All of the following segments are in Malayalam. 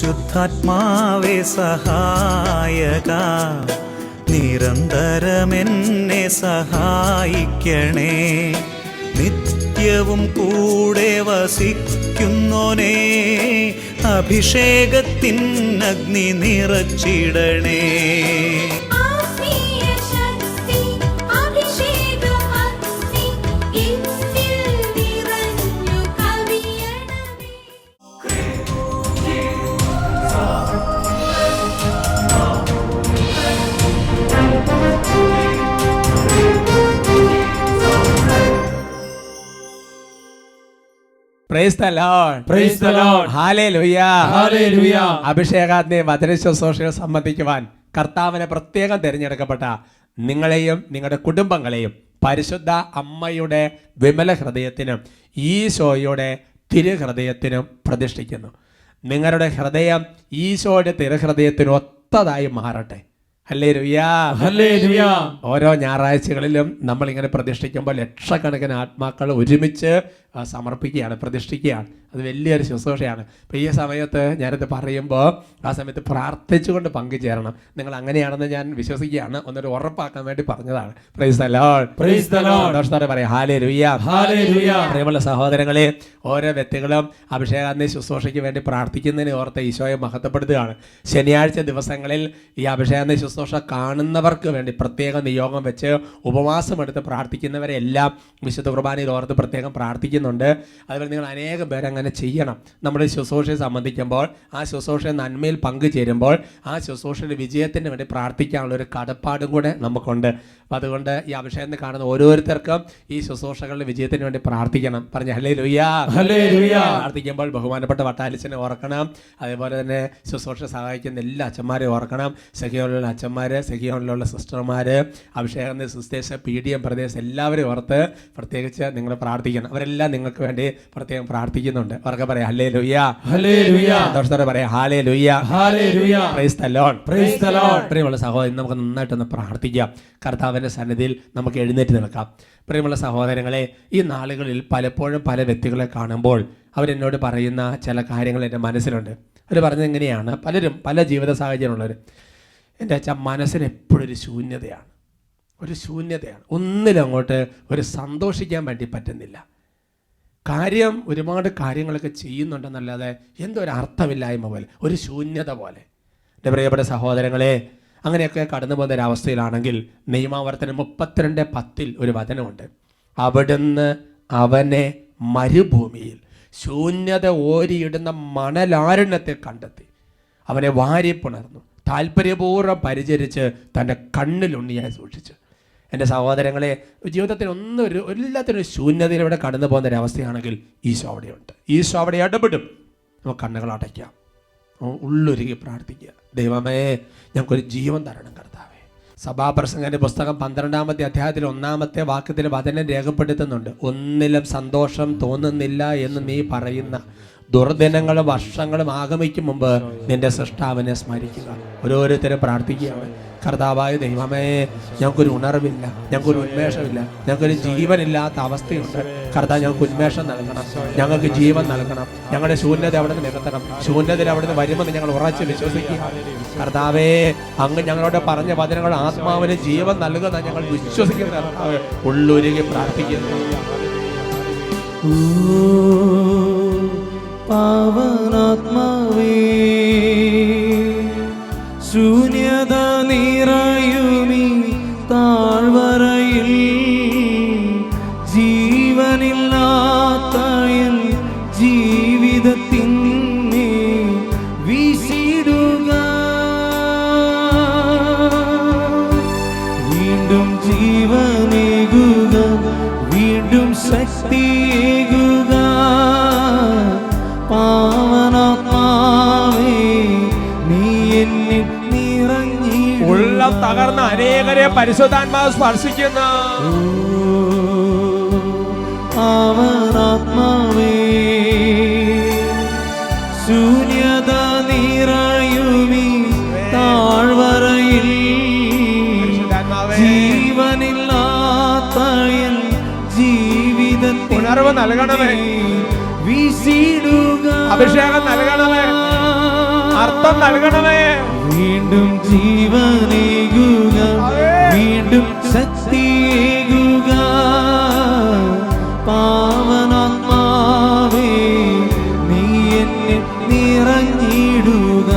പരിശുദ്ധാത്മാവേ സഹായക, നിരന്തരമെന്നെ സഹായിക്കണേ. നിത്യവും കൂടെ വസിക്കുന്നോനേ, അഭിഷേകത്തിൻ അഗ്നി നിറച്ചിടണേ. Praise the Lord. Praise the Lord. Hallelujah. Hallelujah. അഭിഷേകാഗ്നി വചനശുശ്രൂഷയിൽ സംബന്ധിക്കുവാൻ കർത്താവിനെ പ്രത്യേകം തിരഞ്ഞെടുക്കപ്പെട്ട നിങ്ങളെയും നിങ്ങളുടെ കുടുംബങ്ങളെയും പരിശുദ്ധ അമ്മയുടെ വിമല ഹൃദയത്തിനും ഈശോയുടെ തിരുഹൃദയത്തിനും പ്രതിഷ്ഠിക്കുന്നു. നിങ്ങളുടെ ഹൃദയം ഈശോയുടെ തിരുഹൃദയത്തിന് ഒത്തതായി മാറട്ടെ. ഹല്ലേലൂയാ. ഹല്ലേലൂയാ. ഓരോ ഞായറാഴ്ചകളിലും നമ്മളിങ്ങനെ പ്രതിഷ്ഠിക്കുമ്പോൾ ലക്ഷക്കണക്കിന് ആത്മാക്കൾ ഒരുമിച്ച് സമർപ്പിക്കുകയാണ്, പ്രതിഷ്ഠിക്കുകയാണ്. അത് വലിയൊരു ശുശ്രൂഷയാണ്. അപ്പോൾ ഈ സമയത്ത് ഞാനത് പറയുമ്പോൾ ആ സമയത്ത് പ്രാർത്ഥിച്ചുകൊണ്ട് പങ്കുചേരണം. നിങ്ങൾ അങ്ങനെയാണെന്ന് ഞാൻ വിശ്വസിക്കുകയാണ്. ഒന്നൊരു ഉറപ്പാക്കാൻ വേണ്ടി പറഞ്ഞതാണ്. Price the Lord. Praise the Lord. സന്തോഷത്തോടെ പറയാം ഹല്ലേലൂയ. ഹല്ലേലൂയ. പ്രിയമുള്ള സഹോദരങ്ങളെ, ഓരോ വ്യക്തികളും അഭിഷേകാഗ്നി ശുശ്രൂഷയ്ക്ക് വേണ്ടി പ്രാർത്ഥിക്കുന്നതിന് ഓർത്ത് ഈശോയെ മഹത്വപ്പെടുത്തുകയാണ്. ശനിയാഴ്ച ദിവസങ്ങളിൽ ഈ അഭിഷേകാഗ്നി ശുശ്രൂഷ കാണുന്നവർക്ക് വേണ്ടി പ്രത്യേക നിയോഗം വെച്ച് ഉപവാസം എടുത്ത് പ്രാർത്ഥിക്കുന്നവരെ എല്ലാം വിശുദ്ധ കുർബാനയിൽ ഓർത്ത് പ്രത്യേകം പ്രാർത്ഥിക്കുന്നുണ്ട്. അതുപോലെ നിങ്ങൾ അനേകം പേര് അങ്ങനെ ചെയ്യണം. നമ്മുടെ ശുശ്രൂഷയെ സംബന്ധിക്കുമ്പോൾ ആ ശുശ്രൂഷ നന്മയിൽ പങ്കുചേരുമ്പോൾ ആ ശുശ്രൂഷയുടെ വിജയത്തിന് വേണ്ടി പ്രാർത്ഥിക്കാനുള്ള ഒരു കടപ്പാടും കൂടെ നമുക്കുണ്ട്. അപ്പം അതുകൊണ്ട് ഈ അഭിഷേകം കാണുന്ന ഓരോരുത്തർക്കും ഈ ശുശ്രൂഷകളുടെ വിജയത്തിന് വേണ്ടി പ്രാർത്ഥിക്കണം. പറഞ്ഞ ഹല്ലേലൂയാ. ഹല്ലേലൂയാ. പ്രാർത്ഥിക്കുമ്പോൾ ബഹുമാനപ്പെട്ട വട്ടാലിച്ചനെ ഓർക്കണം. അതേപോലെ തന്നെ ശുശ്രൂഷ സഹായിക്കുന്ന എല്ലാ അച്ഛന്മാരെയും ഓർക്കണം. സഖിയോനിലുള്ള അച്ഛന്മാർ, സഖിയോനിലുള്ള സിസ്റ്റർമാർ, അഭിഷേകം സിസ്റ്റേഴ്സ്, PDM പ്രദേശം എല്ലാവരും ഓർത്ത് പ്രത്യേകിച്ച് നിങ്ങൾ പ്രാർത്ഥിക്കണം. അവരെല്ലാം നിങ്ങൾക്ക് വേണ്ടി പ്രത്യേകം പ്രാർത്ഥിക്കുന്നുണ്ട്. അവർക്ക് പറയാം ഹല്ലേലൂയാ. ഹല്ലേലൂയാ. സന്തോഷത്തോടെ പറയാം hallelujah. Hallelujah. Praise the Lord. Praise the Lord. പ്രിയമുള്ള സഹോദരൻ, നമുക്ക് നന്നായിട്ടൊന്ന് പ്രാർത്ഥിക്കാം. കർത്താവിൻ്റെ സന്നിധിയിൽ നമുക്ക് എഴുന്നേറ്റ് നിൽക്കാം. പ്രിയമുള്ള സഹോദരങ്ങളെ, ഈ നാളുകളിൽ പലപ്പോഴും പല വ്യക്തികളെ കാണുമ്പോൾ അവരെന്നോട് പറയുന്ന ചില കാര്യങ്ങൾ എൻ്റെ മനസ്സിലുണ്ട്. അവർ പറഞ്ഞത് എങ്ങനെയാണ്? പലരും പല ജീവിത സാഹചര്യമുള്ളവർ, എൻ്റെ അച്ഛൻ മനസ്സിന് എപ്പോഴും ഒരു ശൂന്യതയാണ്, ഒന്നിലും അങ്ങോട്ട് ഒരു സന്തോഷിക്കാൻ വേണ്ടി പറ്റുന്നില്ല. ഒരുപാട് കാര്യങ്ങളൊക്കെ ചെയ്യുന്നുണ്ടെന്നല്ലാതെ എന്തോ ഒരു അർത്ഥമില്ലായ്മ പോലെ, ഒരു ശൂന്യത പോലെ. എൻ്റെ പ്രിയപ്പെട്ട സഹോദരങ്ങളെ, അങ്ങനെയൊക്കെ കടന്നു പോകുന്ന ഒരവസ്ഥയിലാണെങ്കിൽ നിയമാവർത്തനം 32:10 ഒരു വചനമുണ്ട്. അവിടുന്ന് അവനെ മരുഭൂമിയിൽ ശൂന്യത ഓരിയിടുന്ന മണലാരണ്യത്തെ കണ്ടെത്തി അവനെ വാരിപ്പുണർന്നു, താല്പര്യപൂർവ്വം പരിചരിച്ച് തൻ്റെ കണ്ണിലുണ്ണിയായി സൂക്ഷിച്ചു. എൻ്റെ സഹോദരങ്ങളെ, ജീവിതത്തിൽ എല്ലാത്തിനും ശൂന്യതയിലൂടെ കടന്നു പോകുന്ന ഒരവസ്ഥയാണെങ്കിൽ ഈശോ അവിടെയുണ്ട്. ഈശോ അവിടെ ഇടപെടും. നമുക്ക് കണ്ണുകൾ അടയ്ക്കാം, ഉള്ളൊരുക്കി പ്രാർത്ഥിക്കുക. ദൈവമേ, ഞങ്ങൾക്കൊരു ജീവൻ തരണം കർത്താവേ. സഭാപ്രസംഗൻ്റെ പുസ്തകം 12-ാമത്തെ അധ്യായത്തിൽ 1-ാമത്തെ വാക്യത്തിൽ വചനം രേഖപ്പെടുത്തുന്നുണ്ട്. ഒന്നിലും സന്തോഷം തോന്നുന്നില്ല എന്ന് നീ പറയുന്ന ദുർദിനങ്ങളും വർഷങ്ങളും ആഗമിക്കും മുമ്പ് നിന്റെ സൃഷ്ടാവിനെ സ്മരിക്കുക. ഓരോരുത്തരും പ്രാർത്ഥിക്കുകയാണ്. കർത്താവായ ദൈവമേ, ഞങ്ങൾക്കൊരു ഉണർവില്ല, ഞങ്ങൾക്കൊരു ഉന്മേഷമില്ല, ഞങ്ങൾക്കൊരു ജീവനില്ലാത്ത അവസ്ഥയുണ്ട്. കർത്താവ്, ഞങ്ങൾക്ക് ഉന്മേഷം നൽകണം, ഞങ്ങൾക്ക് ജീവൻ നൽകണം. ഞങ്ങളുടെ ശൂന്യത അവിടെ നിന്ന് നികത്തണം. ശൂന്യതയിൽ അവിടെ നിന്ന് വരുമെന്ന് ഞങ്ങൾ ഉറച്ച് വിശ്വസിക്കുക. കർത്താവേ, അങ്ങ് ഞങ്ങളോട് പറഞ്ഞ വചനങ്ങൾ ആത്മാവിന് ജീവൻ നൽകുന്ന ഞങ്ങൾ വിശ്വസിക്കുന്ന കർത്താവ് ഉള്ളൊരുകി പ്രാർത്ഥിക്കുന്നു. പാവനാത്മാവേ, ശൂന്യത നിറയുമീ താഴ്വരയിൽ ജീവനില്ലാത്ത ജീവിതത്തിനെ വീശിടുക. വീണ്ടും ജീവനേകുക, വീണ്ടും ശക്തിയേകുക. പാവനാത്മാവേ, നീ എന്നിൽ നിറഞ്ഞിടുക. ഉള്ളം തകർന്ന അനേകരെ പരിശുദ്ധാത്മാവ് സ്പർശിക്കുന്നു. പാവനാത്മാവേ, ശൂന്യത നിറയുമീ താഴ്വരയിൽ ജീവനില്ലാത്ത ജീവിതത്തിൽ ഉണർവ് നൽകണമേ, വീശിടുക. അഭിഷേകം നൽകണമേ, അർത്ഥം നൽകണമേ. വീണ്ടും ജീവനേകുക, വീണ്ടും ശക്തിയേകുക, പാവനാത്മാവേ നീ എന്നെ നിറഞ്ഞിടുക.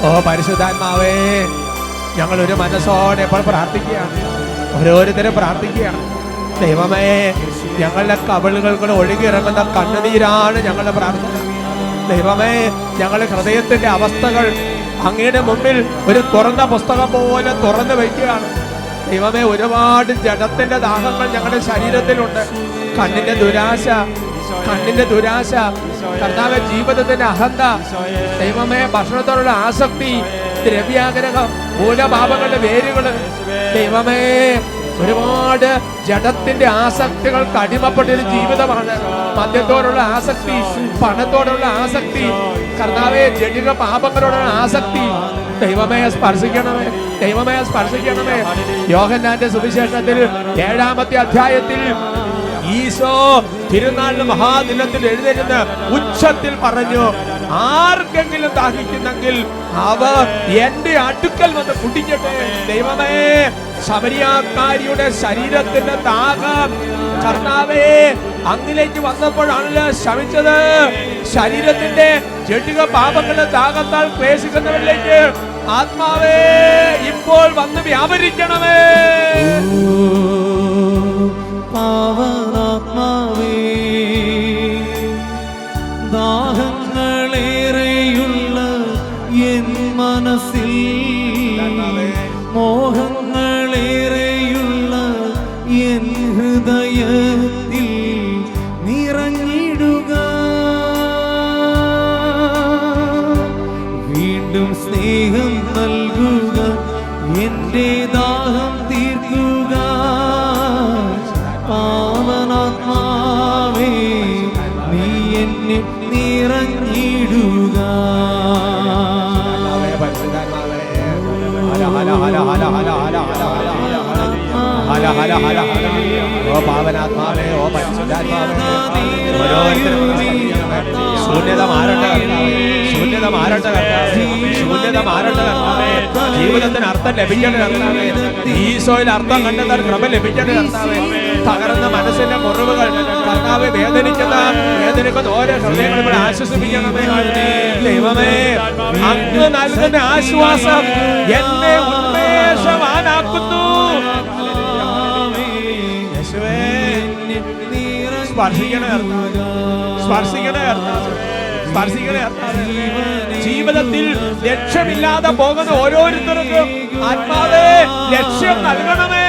ഓ പരിശുദ്ധാത്മാവേ, ഞങ്ങൾ ഒരു മനസ്സോടെ ഇപ്പോൾ പ്രാർത്ഥിക്കുകയാണ്, ഓരോരുത്തരും പ്രാർത്ഥിക്കുകയാണ്. ദൈവമേ, ഞങ്ങളുടെ കവിളുകൾ ഒഴുകിയിറങ്ങുന്ന കണ്ണുനീരാണ് ഞങ്ങളുടെ പ്രാർത്ഥന. ദൈവമേ, ഞങ്ങളുടെ ഹൃദയത്തിന്റെ അവസ്ഥകൾ അങ്ങയുടെ മുമ്പിൽ ഒരു തുറന്ന പുസ്തകം പോലെ തുറന്നു വയ്ക്കുകയാണ്. ദൈവമേ, ഒരുപാട് ജഡത്തിന്റെ ദാഹങ്ങൾ ഞങ്ങളുടെ ശരീരത്തിലുണ്ട്. കണ്ണിന്റെ ദുരാശ, കർത്താവേ, ജീവിതത്തിന്റെ അഹന്ത, ദൈവമേ, ഭക്ഷണത്തോടുള്ള ആസക്തി, ദ്രവ്യാഗ്രഹം, മൂലപാപങ്ങളുടെ വേരുകള്, ദൈവമേ, ഒരുപാട് ജഡത്തിന്റെ ആസക്തികൾക്ക് അടിമപ്പെട്ടൊരു ജീവിതമാണ്. മദ്യത്തോടുള്ള ആസക്തി, പണത്തോടുള്ള ആസക്തി, കർത്താവേ, ജഡിക പാപങ്ങളോടുള്ള ആസക്തി, ദൈവമേ സ്പർശിക്കണമേ, ദൈവമേ സ്പർശിക്കണമേ. യോഹന്നാന്റെ സുവിശേഷത്തിൽ 7-ാമത്തെ അധ്യായത്തിൽ ഈശോ തിരുനാളിന് മഹാദിനത്തിൽ എഴുന്നേറ്റ് ഉച്ചത്തിൽ പറഞ്ഞു, ആർക്കെങ്കിലും ദാഹിക്കുന്നെങ്കിൽ അവർ എന്റെ അടുക്കൽ വന്ന് കുടിക്കട്ടെ. ദൈവമേ, ശമരിയാക്കാരിയുടെ ശരീരത്തിന്റെ ദാഹം കർത്താവേ അങ്ങിലേക്ക് വന്നപ്പോഴാണല്ലോ ശമിച്ചത്. ശരീരത്തിന്റെ ജഡിക പാപങ്ങളുടെ ദാഹത്താൽ ക്ലേശിക്കുന്നവരിലേക്ക് ആത്മാവേ ഇപ്പോൾ വന്ന് വ്യാപരിക്കണമേ. പാവനാത്മാവേ, ദാഹങ്ങളേറെയുള്ള എൻ മനസ്സിൽ, മോഹങ്ങളേറെയുള്ള എൻ ഹൃദയത്തിൽ നിറഞ്ഞിടുക. വീണ്ടും സ്നേഹം നൽകുക, എന്റെ ദാഹം തീർക്കുക. പാവനാത്മാവേ നീ എന്നെ നിറഞ്ഞിടുക. ഓ പാവനാത്മാവേ, ഓ പരിശുദ്ധാത്മാവേ, ശൂന്യത മാറട്ടെ, ശൂന്യത മാറട്ടെ, ശൂന്യത മാറട്ടെ. ജീവിതത്തിന് അർത്ഥം ലഭിക്കേണ്ട കർത്താവേ, ഈശോയിൽ അർത്ഥം കണ്ടെത്താൻ ക്രമ ലഭിക്കേണ്ട കർത്താവേ. തകർന്ന മനസ്സിന്റെ മുറിവുകൾ കർത്താവേ, വേദനിക്കുന്ന ഓരോ ഹൃദയങ്ങളും ഇവിടെ ആശ്വസിപ്പിക്കണമേ. ദൈവമേ, അങ്ങ് നൽകുന്ന ആശ്വാസം എന്നെ ഉന്മേഷവാനാക്കുന്നു. സ്പർശിക്കണേ കർത്താവേ, സ്പർശിക്കണേ കർത്താവേ, സ്പർശിക്കണേ കർത്താവേ. ജീവിതത്തിൽ ലക്ഷ്യമില്ലാതെ പോകുന്ന ഓരോരുത്തർക്കും ആത്മാവേ ലക്ഷ്യം നൽകണമേ.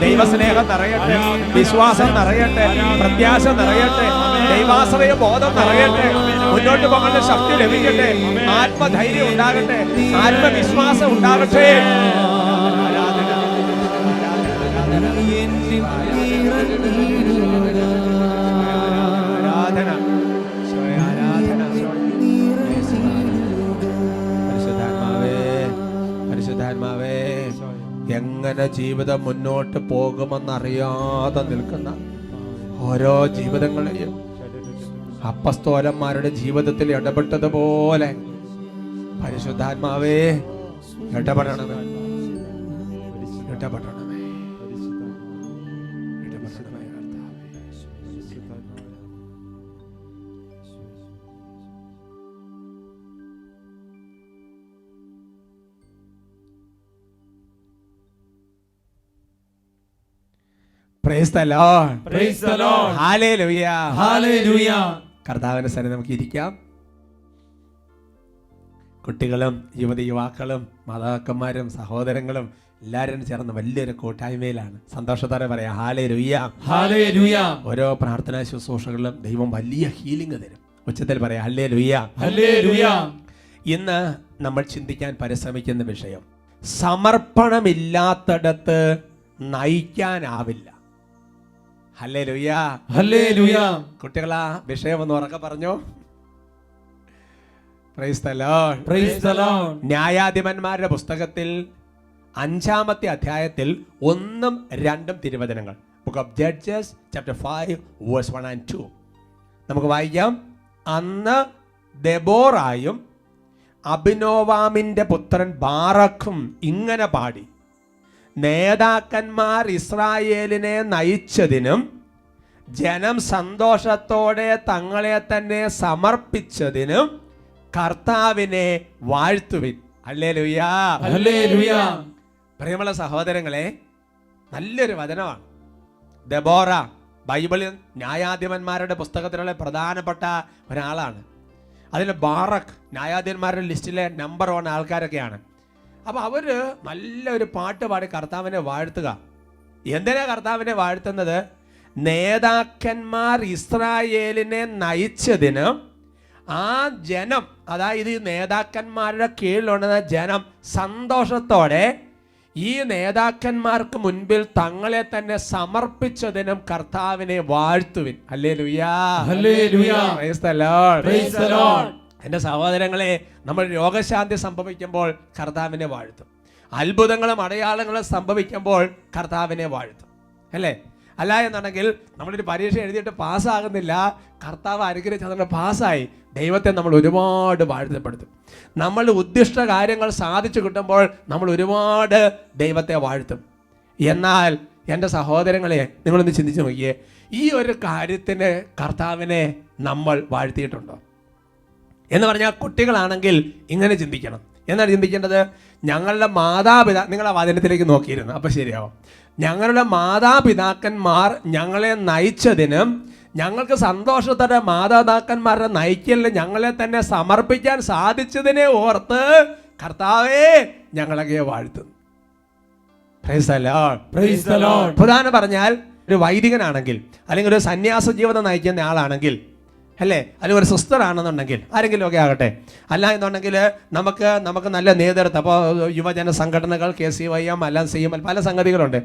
ദൈവസ്നേഹം നിറയട്ടെ, വിശ്വാസം നിറയട്ടെ, പ്രത്യാശ നിറയട്ടെ, ദൈവാശ്രയ ബോധം നിറയട്ടെ, മുന്നോട്ട് പോകേണ്ട ശക്തി ലഭിക്കട്ടെ, ആത്മധൈര്യം ഉണ്ടാകട്ടെ, ആത്മവിശ്വാസം ഉണ്ടാകട്ടെ. പരിശുദ്ധാത്മാവേ, എങ്ങനെ ജീവിതം മുന്നോട്ട് പോകുമെന്നറിയാതെ നിൽക്കുന്ന ഓരോ ജീവിതങ്ങളെയും അപ്പസ്തോലന്മാരുടെ ജീവിതത്തിൽ ഇടപെട്ടതുപോലെ പരിശുദ്ധാത്മാവേ ഇടപെടണമേ, ഇടപെടണമേ, ഇടപെടണമേ കർത്താവേ. Praise the Lord. Praise the Lord. Hallelujah. Hallelujah. കർത്താവിന്റെ സന്നിധിയിൽ നമുക്ക് ഇരിക്കാം. കുട്ടികളും യുവതിയുവാക്കളും മാതാക്കന്മാരും സഹോദരങ്ങളും എല്ലാവരും ചേർന്ന് വലിയൊരു കൂട്ടായ്മയിലാണ്. സന്തോഷത്തോടെ പറയാം ഹല്ലേലൂയ. ഹല്ലേലൂയ. ഓരോ പ്രാർത്ഥനാ ശുശ്രൂഷകളിലും ദൈവം വലിയ ഹീലിംഗ് തരും. ഉച്ചത്തിൽ പറയാം ഹല്ലേലൂയ. ഹല്ലേലൂയ. ഇന്ന് നമ്മൾ ചിന്തിക്കാൻ പരിശ്രമിക്കുന്ന വിഷയം, സമർപ്പണമില്ലാത്തടത്ത് നയിക്കാനാവില്ല. ഹല്ലേലൂയ. ഹല്ലേലൂയ. കുട്ടികളാ വിഷയം ഒന്ന് ഉറക്കെ പറഞ്ഞോ. Praise the Lord. Praise the Lord. ന്യായാധിപന്മാരുടെ പുസ്തകത്തിൽ 5-ാമത്തെ അധ്യായത്തിൽ 1-2 തിരുവചനങ്ങൾ. Book of Judges chapter 5 verse 1 and 2 നമുക്ക് വായിക്കാം. അന്ന് ദെബോറായും അബിനോവാമിന്റെ പുത്രൻ ബാറക്കും ഇങ്ങനെ പാടി: നേതാക്കന്മാർ ഇസ്രായേലിനെ നയിച്ചതിനും ജനം സന്തോഷത്തോടെ തങ്ങളെ തന്നെ സമർപ്പിച്ചതിനും കർത്താവിനെ വാഴ്ത്തുവിൻ. Hallelujah, hallelujah. പ്രിയമുള്ള സഹോദരങ്ങളെ, നല്ലൊരു വചനമാണ്. ദെബോറ ബൈബിളിൽ ന്യായാധിപന്മാരുടെ പുസ്തകത്തിലുള്ള പ്രധാനപ്പെട്ട ഒരാളാണ്. അതിൽ ബാറക് ന്യായാധിപന്മാരുടെ ലിസ്റ്റിലെ നമ്പർ 1 ആൾക്കാരൊക്കെയാണ്. അപ്പോൾ അവർ നല്ലൊരു പാട്ട് പാടി കർത്താവിനെ വാഴ്ത്തുക. എന്തിനാ കർത്താവിനെ വാഴ്ത്തുന്നത്? നേതാക്കന്മാർ ഇസ്രായേലിനെ നയിച്ചതിന് ആ ജനം, അതായത് ഈ നേതാക്കന്മാരുടെ കീഴിലുള്ള ജനം സന്തോഷത്തോടെ ഈ നേതാക്കന്മാർക്ക് മുൻപിൽ തങ്ങളെ തന്നെ സമർപ്പിച്ചതിനും കർത്താവിനെ വാഴ്ത്തുവിൻ. Hallelujah, hallelujah. Praise the Lord. Praise the Lord. എൻ്റെ സഹോദരങ്ങളെ, നമ്മൾ രോഗശാന്തി സംഭവിക്കുമ്പോൾ കർത്താവിനെ വാഴ്ത്തും. അത്ഭുതങ്ങളും അടയാളങ്ങളും സംഭവിക്കുമ്പോൾ കർത്താവിനെ വാഴ്ത്തും, അല്ലേ? അല്ല എന്നുണ്ടെങ്കിൽ നമ്മളൊരു പരീക്ഷ എഴുതിയിട്ട് പാസ്സാകുന്നില്ല, കർത്താവ് അനുഗ്രഹിച്ച് അതുകൊണ്ട് പാസ്സായി, ദൈവത്തെ നമ്മൾ ഒരുപാട് വാഴ്ത്തപ്പെടുത്തും. നമ്മൾ ഉദ്ദിഷ്ട കാര്യങ്ങൾ സാധിച്ചു കിട്ടുമ്പോൾ നമ്മൾ ഒരുപാട് ദൈവത്തെ വാഴ്ത്തും. എന്നാൽ എൻ്റെ സഹോദരങ്ങളെ, നിങ്ങളൊന്ന് ചിന്തിച്ച് നോക്കിയേ, ഈ ഒരു കാര്യത്തിന് കർത്താവിനെ നമ്മൾ വാഴ്ത്തിയിട്ടുണ്ടോ എന്ന് പറഞ്ഞാൽ, കുട്ടികളാണെങ്കിൽ ഇങ്ങനെ ചിന്തിക്കണം. എന്നാണ് ചിന്തിക്കേണ്ടത്? ഞങ്ങളുടെ നിങ്ങളെ വചനത്തിലേക്ക് നോക്കിയിരുന്നു, അപ്പം ശരിയാവും. ഞങ്ങളുടെ മാതാപിതാക്കന്മാർ ഞങ്ങളെ നയിച്ചതിനും ഞങ്ങൾക്ക് സന്തോഷത്തോടെ മാതാപിതാക്കന്മാരുടെ നയിക്കലിന് ഞങ്ങളെ തന്നെ സമർപ്പിക്കാൻ സാധിച്ചതിനെ ഓർത്ത് കർത്താവേ ഞങ്ങളൊക്കെ വാഴ്ത്തുന്നു. Price the Lord. Praise the Lord. പ്രധാനം പറഞ്ഞാൽ, ഒരു വൈദികനാണെങ്കിൽ അല്ലെങ്കിൽ ഒരു സന്യാസ ജീവിതം നയിക്കുന്ന ആളാണെങ്കിൽ, അല്ലേ, അല്ലെങ്കിൽ ഒരു സിസ്റ്റർ ആണെന്നുണ്ടെങ്കിൽ, ആരെങ്കിലും ഒക്കെ ആകട്ടെ, അല്ല എന്നുണ്ടെങ്കിൽ നമുക്ക് നല്ല നേതൃത്വം, അപ്പോൾ യുവജന സംഘടനകൾ, KCYM, എല്ലാം CML, പല സംഗതികളുണ്ട്.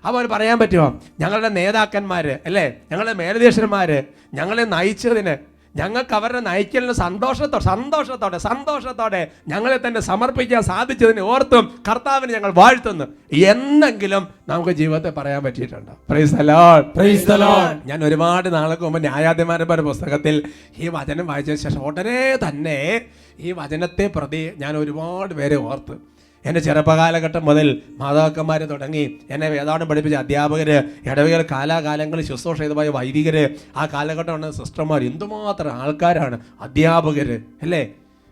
അപ്പോൾ പറയാൻ പറ്റുമോ, ഞങ്ങളുടെ നേതാക്കന്മാർ, അല്ലേ, ഞങ്ങളുടെ മേലധ്യക്ഷന്മാർ ഞങ്ങളെ നയിച്ചതിന്, ഞങ്ങൾക്ക് അവരുടെ നയിക്കലിന് സന്തോഷത്തോടെ ഞങ്ങളെ തന്നെ സമർപ്പിക്കാൻ സാധിച്ചതിന് ഓർത്തും കർത്താവിനെ ഞങ്ങൾ വാഴ്ത്തുന്നു എന്നെങ്കിലും നമുക്ക് ജീവിതത്തെ പറയാൻ പറ്റിയിട്ടുണ്ടോ? Praise the Lord. Praise the Lord. ഞാൻ ഒരുപാട് നാൾക്ക് മുമ്പ് ന്യായാധിപന്മാരുടെ പുസ്തകത്തിൽ ഈ വചനം വായിച്ചതിന് ശേഷം ഉടനെ തന്നെ ഈ വചനത്തെ പ്രതി ഞാൻ ഒരുപാട് പേരെ ഓർത്ത്. എൻ്റെ ചെറുപ്പകാലഘട്ടം മുതൽ മാതാക്കന്മാർ തുടങ്ങി എന്നെ വേദാന്തം പഠിപ്പിച്ച അധ്യാപകർ, ഇടവകൾ കാലാകാലങ്ങളിൽ ശുശ്രൂഷ ചെയ്തമായ വൈദികർ, ആ കാലഘട്ടം സിസ്റ്റർമാർ, എന്തുമാത്രം ആൾക്കാരാണ്, അധ്യാപകർ, അല്ലേ?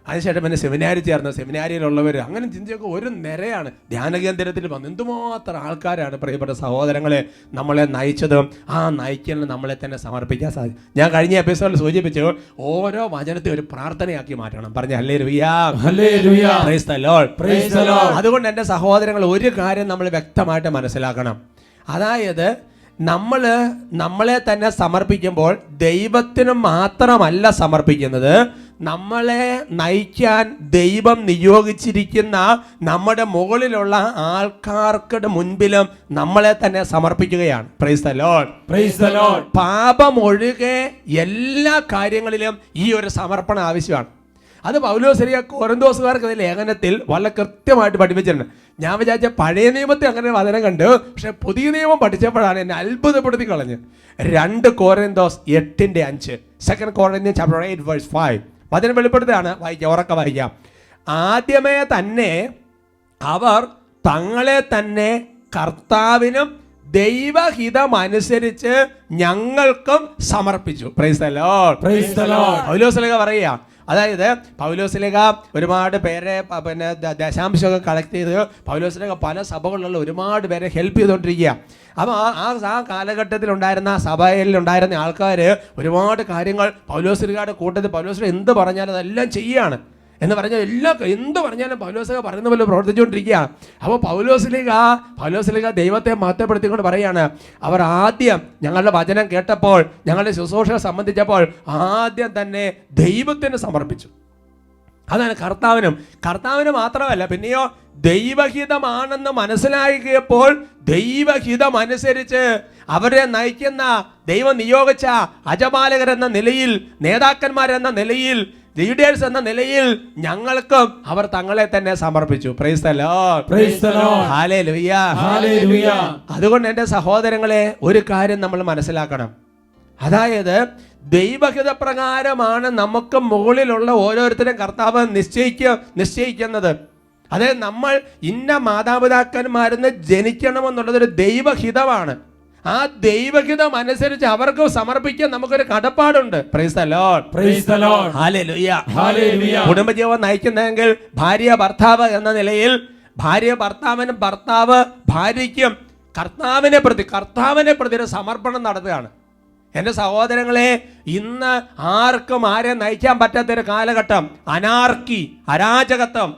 അതിനുശേഷം പിന്നെ സെമിനാരി ചേർന്ന് സെമിനാരിയിലുള്ളവർ, അങ്ങനെ ചിന്തയൊക്കെ ഒരു നിരയാണ്. ധ്യാന കേന്ദ്രത്തിൽ വന്ന് എന്തുമാത്രം ആൾക്കാരാണ് പ്രിയപ്പെട്ട സഹോദരങ്ങളെ നമ്മളെ നയിച്ചതും ആ നയിക്കലിന് നമ്മളെ തന്നെ സമർപ്പിക്കാൻ സാധിക്കും. ഞാൻ കഴിഞ്ഞ എപ്പിസോഡിൽ സൂചിപ്പിച്ചു, ഓരോ വചനത്തെ ഒരു പ്രാർത്ഥനയാക്കി മാറ്റണം. പറഞ്ഞ hallelujah, hallelujah. Praise the Lord. Praise the Lord. അതുകൊണ്ട് എൻ്റെ സഹോദരങ്ങൾ, ഒരു കാര്യം നമ്മൾ വ്യക്തമായിട്ട് മനസ്സിലാക്കണം. അതായത് നമ്മളെ തന്നെ സമർപ്പിക്കുമ്പോൾ ദൈവത്തിന് മാത്രമല്ല സമർപ്പിക്കുന്നത്, നമ്മളെ നയിക്കാൻ ദൈവം നിയോഗിച്ചിരിക്കുന്ന നമ്മുടെ മുകളിലുള്ള ആൾക്കാർക്ക് മുൻപിലും നമ്മളെ തന്നെ സമർപ്പിക്കുകയാണ്. Price the Lord. Praise the Lord. പാപം ഒഴികെ എല്ലാ കാര്യങ്ങളിലും ഈ ഒരു സമർപ്പണം ആവശ്യമാണ്. അത് പൗലോസ് കൊരിന്തോസുകാർക്ക് ലേഖനത്തിൽ വളരെ കൃത്യമായിട്ട് പഠിപ്പിച്ചിട്ടുണ്ട്. ഞാൻ വിചാരിച്ച പഴയ നിയമത്തിൽ അങ്ങനെ വചനം കണ്ട്, പക്ഷെ പുതിയ നിയമം പഠിച്ചപ്പോഴാണ് എന്നെ അത്ഭുതപ്പെടുത്തി കളഞ്ഞ്. 2 Korinthos 8:5, 2 Corinthians chapter 8 verse 5 വചനം വെളിപ്പെടുത്തുകയാണ്. ഉറക്കെ വായിക്കാം. ആദ്യമേ തന്നെ അവർ തങ്ങളെ തന്നെ കർത്താവിനും ദൈവഹിതമനുസരിച്ച് ഞങ്ങൾക്കും സമർപ്പിച്ചു. Price the Lord. Praise the Lord. പൗലോസ് പറയുക, അതായത് പൗലോസ് ഒരുപാട് പേരെ പിന്നെ ദശാംശമൊക്കെ കളക്ട് ചെയ്ത് പൗലോസ് പല സഭകളിലുള്ള ഒരുപാട് പേരെ ഹെൽപ്പ് ചെയ്തുകൊണ്ടിരിക്കുക. അപ്പോൾ ആ കാലഘട്ടത്തിൽ ഉണ്ടായിരുന്ന സഭയിലുണ്ടായിരുന്ന ആൾക്കാർ ഒരുപാട് കാര്യങ്ങൾ പൗലോസ് കൂട്ടത്തിൽ പൗലോസ് എന്ത് പറഞ്ഞാലും അതെല്ലാം ചെയ്യുകയാണ്. എന്ന് പറഞ്ഞാൽ എന്ത് പറഞ്ഞാലും പൗലോസ് പറയുന്ന പോലെ പ്രവർത്തിച്ചുകൊണ്ടിരിക്കുക. അപ്പോൾ പൗലോസ് ദൈവത്തെ മഹത്വപ്പെടുത്തിക്കൊണ്ട് പറയാണ്, അവർ ആദ്യം ഞങ്ങളുടെ വചനം കേട്ടപ്പോൾ, ഞങ്ങളുടെ ശുശ്രൂഷ സംബന്ധിച്ചപ്പോൾ ആദ്യം തന്നെ ദൈവത്തിന് സമർപ്പിച്ചു. അതാണ് കർത്താവിന് മാത്രമല്ല, പിന്നെയോ ദൈവഹിതമാണെന്ന് മനസ്സിലാക്കിയപ്പോൾ ദൈവഹിതമനുസരിച്ച് അവരെ നയിക്കുന്ന ദൈവം നിയോഗിച്ച അജപാലകരെന്ന നിലയിൽ, നേതാക്കന്മാരെന്ന നിലയിൽ ലീഡേഴ്സ് എന്ന നിലയിൽ ഞങ്ങൾക്കും അവർ തങ്ങളെ തന്നെ സമർപ്പിച്ചു. Price the Lord. Praise the Lord. Hallelujah. Hallelujah. അതുകൊണ്ട് എൻ്റെ സഹോദരങ്ങളെ, ഒരു കാര്യം നമ്മൾ മനസ്സിലാക്കണം. അതായത് ദൈവഹിത പ്രകാരമാണ് നമുക്ക് മുകളിലുള്ള ഓരോരുത്തരും കർത്താവ് നിശ്ചയിക്കുന്നത്. അതായത് നമ്മൾ ഇന്ന മാതാപിതാക്കന്മാരെന്ന് ജനിക്കണമെന്നുള്ളതൊരു ദൈവഹിതമാണ്. ആ ദൈവഹിതം അനുസരിച്ച് അവർക്ക് സമർപ്പിക്കാൻ നമുക്കൊരു കടപ്പാടുണ്ട്. Price the Lord. Praise the Lord. Hallelujah. Hallelujah. കുടുംബജീവൻ നയിക്കുന്നെങ്കിൽ ഭാര്യ ഭർത്താവ് എന്ന നിലയിൽ ഭാര്യ ഭർത്താവിനും ഭർത്താവ് ഭാര്യയ്ക്കും കർത്താവിനെ പ്രതി ഒരു സമർപ്പണം നടത്തുകയാണ്. എൻ്റെ സഹോദരങ്ങളെ, ഇന്ന് ആർക്കും ആരെ നയിക്കാൻ പറ്റാത്തൊരു കാലഘട്ടം. അനാർക്കി, അരാജകത്വം,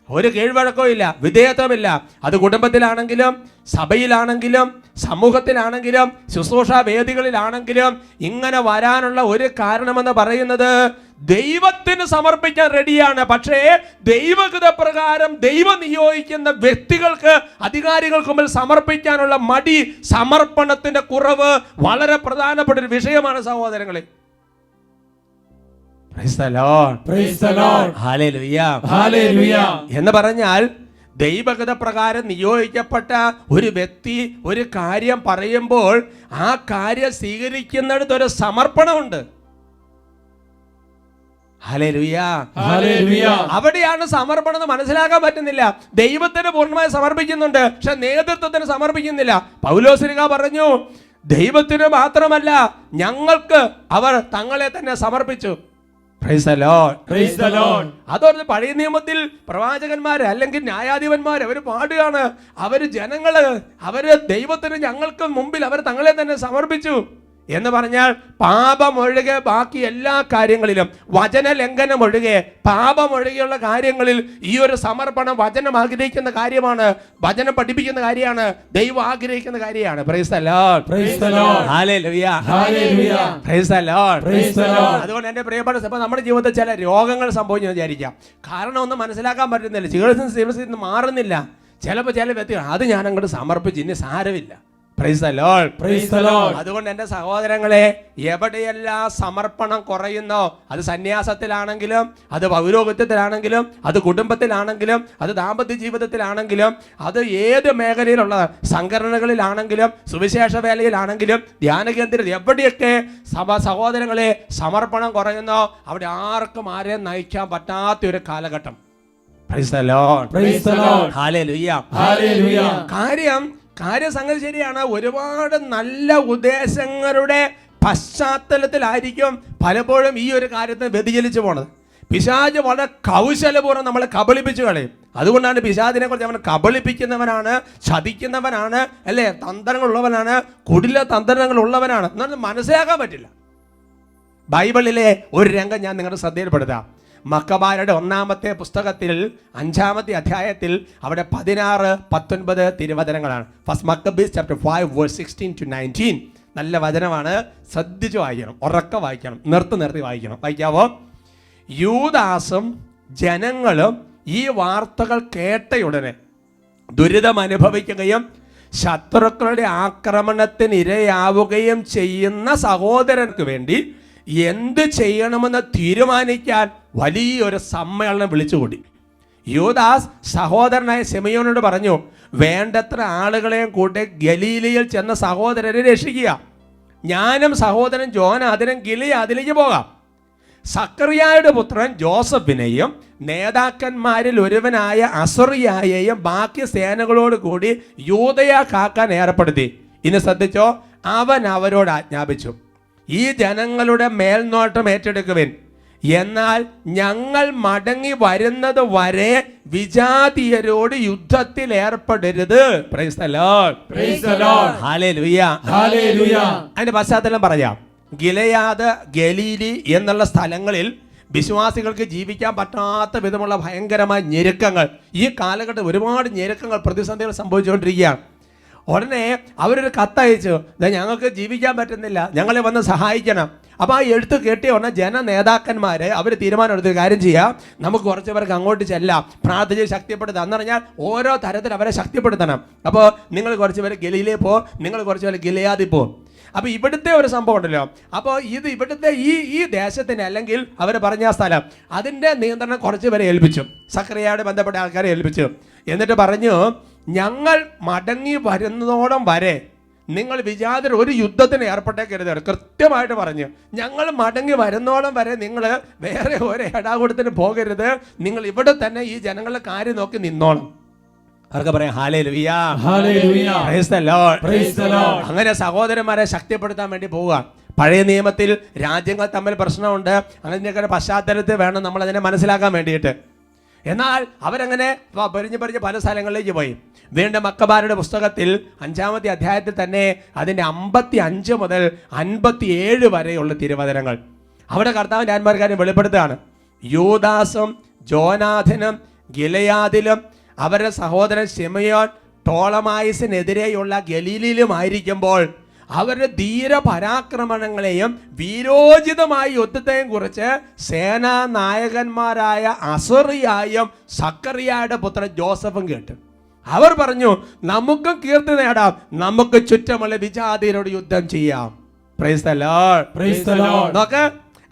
ഒരു കീഴ്വഴക്കവും ഇല്ല, വിധേയത്വമില്ല. അത് കുടുംബത്തിലാണെങ്കിലും സഭയിലാണെങ്കിലും സമൂഹത്തിലാണെങ്കിലും ശുശ്രൂഷാ വേദികളിലാണെങ്കിലും ഇങ്ങനെ വരാനുള്ള ഒരു കാരണമെന്ന് പറയുന്നത് ദൈവത്തിന് സമർപ്പിക്കാൻ റെഡിയാണ്. പക്ഷേ ദൈവഹിത പ്രകാരം ദൈവം നിയോഗിക്കുന്ന വ്യക്തികൾക്ക്, അധികാരികൾക്ക് മുമ്പിൽ സമർപ്പിക്കാനുള്ള മടി, സമർപ്പണത്തിന്റെ കുറവ് വളരെ പ്രധാനപ്പെട്ട ഒരു വിഷയമാണ് സഹോദരങ്ങളെ. Praise the Lord. Praise the Lord. Hallelujah. Hallelujah. എന്ന് പറഞ്ഞാൽ ദൈവഗത പ്രകാരം നിയോഗിക്കപ്പെട്ട ഒരു വ്യക്തി ഒരു കാര്യം പറയുമ്പോൾ ആ കാര്യം സ്വീകരിക്കുന്നിടത്ത് ഒരു സമർപ്പണമുണ്ട്. ഹല്ലേലൂയ. ഹല്ലേലൂയ. അവിടെയാണ് സമർപ്പണം എന്ന് മനസ്സിലാക്കാൻ പറ്റുന്നില്ല. ദൈവത്തിന് പൂർണ്ണമായി സമർപ്പിക്കുന്നുണ്ട്, പക്ഷെ നേതൃത്വത്തിന് സമർപ്പിക്കുന്നില്ല. പൗലോസ്ലീഹ പറഞ്ഞു, ദൈവത്തിന് മാത്രമല്ല ഞങ്ങൾക്ക് അവർ തങ്ങളെ തന്നെ സമർപ്പിച്ചു. Praise the Lord. Praise the Lord. അതോർത്ത് പഴയ നിയമത്തിൽ പ്രവാചകന്മാര് അല്ലെങ്കിൽ ന്യായാധിപന്മാര് അവര് പാടുകയാണ്, അവര് ജനങ്ങള് അവര് ദൈവത്തിന് ഞങ്ങൾക്ക് മുമ്പിൽ അവർ തങ്ങളെ തന്നെ സമർപ്പിച്ചു എന്ന് പറഞ്ഞാൽ പാപമൊഴികെ ബാക്കി എല്ലാ കാര്യങ്ങളിലും, വചന ലംഘനം ഒഴികെ പാപമൊഴികെയുള്ള കാര്യങ്ങളിൽ ഈ ഒരു സമർപ്പണം വചനം ആഗ്രഹിക്കുന്ന കാര്യമാണ്, വചനം പഠിപ്പിക്കുന്ന കാര്യമാണ്, ദൈവം ആഗ്രഹിക്കുന്ന കാര്യമാണ്. Praise the Lord. Praise the Lord. Hallelujah. Hallelujah. Praise the Lord. Praise the Lord. അതുകൊണ്ട് എൻ്റെ പ്രിയപ്പെട്ട സഭ, നമ്മുടെ ജീവിതത്തിൽ ചില രോഗങ്ങൾ സംഭവിച്ചു വിചാരിക്കാം. കാരണം ഒന്നും മനസ്സിലാക്കാൻ പറ്റുന്നില്ല, ചികിത്സ മാറുന്നില്ല. ചിലപ്പോൾ ചില വ്യക്തികൾ അത് ഞാൻ അങ്ങോട്ട് സമർപ്പിച്ച് ഇനി സാരമില്ല. Praise the Lord. Praise the Lord. അതുകൊണ്ട് എൻ്റെ സഹോദരങ്ങളെ, എവിടെയെല്ലാം സമർപ്പണം കുറയുന്നോ, അത് സന്യാസത്തിലാണെങ്കിലും അത് പൗരോഹിത്യത്തിലാണെങ്കിലും അത് കുടുംബത്തിലാണെങ്കിലും അത് ദാമ്പത്യ ജീവിതത്തിലാണെങ്കിലും അത് ഏത് മേഖലയിലുള്ള സംഘടനകളിലാണെങ്കിലും സുവിശേഷ വേലയിലാണെങ്കിലും ധ്യാന കേന്ദ്രത്തിൽ എവിടെയൊക്കെ സഹോദരങ്ങളെ സമർപ്പണം കുറയുന്നോ അവിടെ ആർക്കും ആരെയും നയിക്കാൻ പറ്റാത്ത ഒരു കാലഘട്ടം. Praise the Lord. Praise the Lord. Hallelujah. Hallelujah. കാര്യസംഗതി ശരിയാണ്. ഒരുപാട് നല്ല ഉദ്ദേശങ്ങളുടെ പശ്ചാത്തലത്തിലായിരിക്കും പലപ്പോഴും ഈ ഒരു കാര്യത്തിന് വ്യതിചലിച്ചു പോണത്. പിശാച് വളരെ കൗശലപൂർവ്വം നമ്മളെ കബളിപ്പിച്ചു കളയും. അതുകൊണ്ടാണ് പിശാചിനെ കുറിച്ച് അവൻ കബളിപ്പിക്കുന്നവനാണ്, ചതിക്കുന്നവനാണ്, അല്ലേ, തന്ത്രങ്ങളുള്ളവനാണ്, കുടില തന്ത്രങ്ങൾ ഉള്ളവനാണ് എന്നൊന്നും മനസ്സിലാക്കാൻ പറ്റില്ല. ബൈബിളിലെ ഒരു രംഗം ഞാൻ നിങ്ങളുടെ ശ്രദ്ധയിൽപ്പെടുത്താം. മക്കബായരുടെ 1-ാമത്തെ പുസ്തകത്തിൽ 5-ാമത്തെ അധ്യായത്തിൽ അവിടെ 16-19 തിരുവചനങ്ങളാണ്. First Maccabees chapter 5 verse 16-19. നല്ല വചനമാണ്, ശ്രദ്ധിച്ച് വായിക്കണം, ഉറക്കെ വായിക്കണം, നിർത്തി വായിക്കണം. വായിക്കാവോ? യൂദാസും ജനങ്ങളും ഈ വാർത്തകൾ കേട്ടയുടനെ ദുരിതം അനുഭവിക്കുകയും ശത്രുക്കളുടെ ആക്രമണത്തിന് ഇരയാവുകയും ചെയ്യുന്ന സഹോദരർക്ക് വേണ്ടി എന്ത് ചെയ്യണമെന്ന് തീരുമാനിക്കാൻ വലിയൊരു സമ്മേളനം വിളിച്ചുകൂടി. യൂദാസ് സഹോദരനായ ശിമയോനോട് പറഞ്ഞു, വേണ്ടത്ര ആളുകളെയും കൂട്ടി ഗലീലയിൽ ചെന്ന സഹോദരരെ രക്ഷിക്കുക. ഞാനും സഹോദരൻ ജോനാഥനും ഗിലെയാദിലേക്ക് പോകാം. സക്കറിയായുടെ പുത്രൻ ജോസഫിനെയും നേതാക്കന്മാരിൽ ഒരുവനായ അസറിയായെയും ബാക്കി സേനകളോട് കൂടി യൂദയ കാക്കാൻ ഏർപ്പെടുത്തി. ഇനി ശ്രദ്ധിച്ചോ, അവൻ അവരോട് ആജ്ഞാപിച്ചു, ഈ ജനങ്ങളുടെ മേൽനോട്ടം ഏറ്റെടുക്കുവിൻ, എന്നാൽ ഞങ്ങൾ മടങ്ങി വരുന്നത് വരെ വിജാതീയരോട് യുദ്ധത്തിൽ ഏർപ്പെടരുത്. Praise the Lord. Praise the Lord. Hallelujah. Hallelujah. അതിന്റെ പശ്ചാത്തലം പറയാം. ഗിലെയാദ്, ഗലീലി എന്നുള്ള സ്ഥലങ്ങളിൽ വിശ്വാസികൾക്ക് ജീവിക്കാൻ പറ്റാത്ത വിധമുള്ള ഭയങ്കരമായ ഞെരുക്കങ്ങൾ, ഈ കാലഘട്ടം ഒരുപാട് ഞെരുക്കങ്ങൾ, പ്രതിസന്ധികൾ സംഭവിച്ചുകൊണ്ടിരിക്കുകയാണ്. ഉടനെ അവരൊരു കത്തയച്ചു, ഞങ്ങൾക്ക് ജീവിക്കാൻ പറ്റുന്നില്ല, ഞങ്ങളെ വന്ന് സഹായിക്കണം. അപ്പോൾ ആ എഴുത്ത് കേട്ടിയ ഉടനെ ജന നേതാക്കന്മാർ അവർ തീരുമാനം എടുത്തൊരു കാര്യം ചെയ്യാം, നമുക്ക് കുറച്ച് പേർക്ക് അങ്ങോട്ട് ചെല്ലാം, പ്രാർത്ഥിച്ച് ശക്തിപ്പെടുത്താം. എന്ന് പറഞ്ഞാൽ ഓരോ തരത്തിൽ അവരെ ശക്തിപ്പെടുത്തണം. അപ്പോൾ നിങ്ങൾ കുറച്ച് പേര് ഗലീലയിൽ പോ, നിങ്ങൾ കുറച്ച് പേര് ഗിലെയാദിൽ പോ. അപ്പോൾ ഇവിടുത്തെ ഒരു സംഭവം ഉണ്ടല്ലോ, അപ്പോൾ ഇത് ഇവിടുത്തെ ഈ ദേശത്തിന് അല്ലെങ്കിൽ അവർ പറഞ്ഞ സ്ഥലം അതിൻ്റെ നിയന്ത്രണം കുറച്ച് പേരെ ഏൽപ്പിച്ചു, സക്കറിയയോട് ബന്ധപ്പെട്ട ആൾക്കാരെ ഏൽപ്പിച്ചു. എന്നിട്ട് പറഞ്ഞു, ഞങ്ങൾ മടങ്ങി വരുന്നതോളം വരെ നിങ്ങൾ വിജാതർ ഒരു യുദ്ധത്തിന് ഏർപ്പെട്ടേക്കരുത്. കൃത്യമായിട്ട് പറഞ്ഞു, ഞങ്ങൾ മടങ്ങി വരുന്നോളം വരെ നിങ്ങൾ വേറെ ഒരു ഇടാകൂടത്തിന് പോകരുത്, നിങ്ങൾ ഇവിടെ തന്നെ ഈ ജനങ്ങളുടെ കാര്യം നോക്കി നിന്നോണം. അവർക്ക് പറയാം hallelujah, hallelujah, praise the Lord, praise the Lord. അങ്ങനെ സഹോദരന്മാരെ ശക്തിപ്പെടുത്താൻ വേണ്ടി പോവുക. പഴയ നിയമത്തിൽ രാജ്യങ്ങൾ തമ്മിൽ പ്രശ്നമുണ്ട്, അങ്ങനെയൊക്കെ പശ്ചാത്തലത്തിൽ വേണം നമ്മൾ അതിനെ മനസ്സിലാക്കാൻ വേണ്ടിയിട്ട്. എന്നാൽ അവരങ്ങനെ പറഞ്ഞ് പല സ്ഥലങ്ങളിലേക്ക് പോയി. വീണ്ടും മക്കബാരുടെ പുസ്തകത്തിൽ 5-ാമത്തെ അധ്യായത്തിൽ തന്നെ അതിൻ്റെ 55 മുതൽ 57 വരെയുള്ള തിരുവചനങ്ങൾ അവിടെ കർത്താവിൻ്റെ ആത്മാർക്കാരും വെളിപ്പെടുത്തുകയാണ്. യൂദാസും ജോനാഥനും ഗിലെയാദിലും അവരുടെ സഹോദരൻ ശിമയോൻ ടോളമായിസിനെതിരെയുള്ള ഗലീലിലുമായിരിക്കുമ്പോൾ അവരുടെ ധീരപരാക്രമണങ്ങളെയും വീരോചിതമായ യുദ്ധത്തെയും കുറിച്ച് സേനാ നായകന്മാരായ അസറിയായും സക്കറിയായുടെ പുത്രൻ ജോസഫും കേട്ടു. അവർ പറഞ്ഞു, നമുക്ക് കീർത്തി നേടാം, നമുക്ക് ചുറ്റുമുള്ള വിജാതിയരോട് യുദ്ധം ചെയ്യാം. Price the Lord, praise the Lord. നോക്ക്,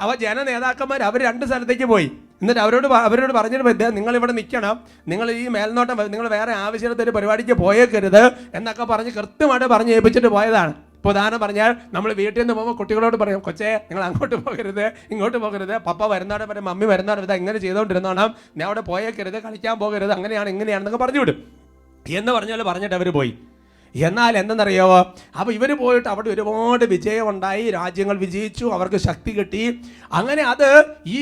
അവ ജന നേതാക്കന്മാർ അവർ 2 സ്ഥലത്തേക്ക് പോയി. എന്നിട്ട് അവരോട് പറഞ്ഞിട്ട്, നിങ്ങൾ ഇവിടെ നിൽക്കണം, നിങ്ങൾ ഈ മേൽനോട്ടം, നിങ്ങൾ വേറെ ആവശ്യത്തിന് ഒരു പരിപാടിക്ക് പോയേക്കരുത് എന്നൊക്കെ പറഞ്ഞ് കൃത്യമായിട്ട് പറഞ്ഞ് ഏൽപ്പിച്ചിട്ട് പോയതാണ്. ഇപ്പോൾ ഉദാഹരണം പറഞ്ഞാൽ നമ്മൾ വീട്ടിൽ നിന്ന് പോകുമ്പോൾ കുട്ടികളോട് പറയും, കൊച്ചേ നിങ്ങൾ അങ്ങോട്ട് പോകരുത്, ഇങ്ങോട്ട് പോകരുത്, പപ്പ വരുന്നവിടെ പറയും, മമ്മി വരുന്നവിടെ ഇത് ഇങ്ങനെ ചെയ്തുകൊണ്ടിരുന്നോണം, ഞാൻ അവിടെ പോയേക്കരുത്, കളിക്കാൻ പോകരുത്, അങ്ങനെയാണ് ഇങ്ങനെയാണെന്നൊക്കെ പറഞ്ഞു വിടും എന്ന് പറഞ്ഞിട്ട് അവർ പോയി. എന്നാൽ എന്തെന്നറിയോ, അപ്പോൾ ഇവർ പോയിട്ട് അവിടെ ഒരുപാട് വിജയമുണ്ടായി, രാജ്യങ്ങൾ വിജയിച്ചു, അവർക്ക് ശക്തി കിട്ടി. അങ്ങനെ അത് ഈ